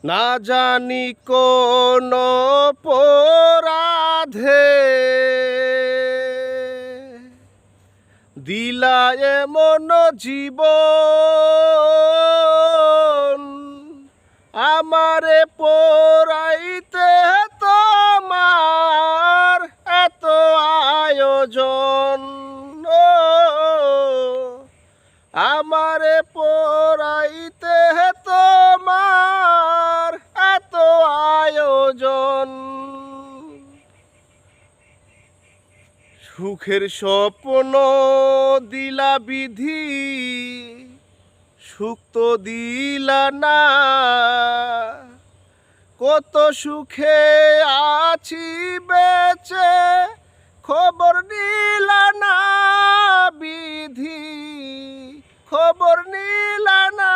না জানি কোন অপরাধে দিলা এমন জীবন, আমারে পোড়াইতে তোমার এত আয়োজন। ও আমারে পোড়াইতে তোমার এত আয়োজন। সুখের স্বপ্ন দিলা বিধি, সুখ তো দিলা না। কত সুখে আছি বেঁচে, খবর নিলা না বিধি, খবর নিলা না।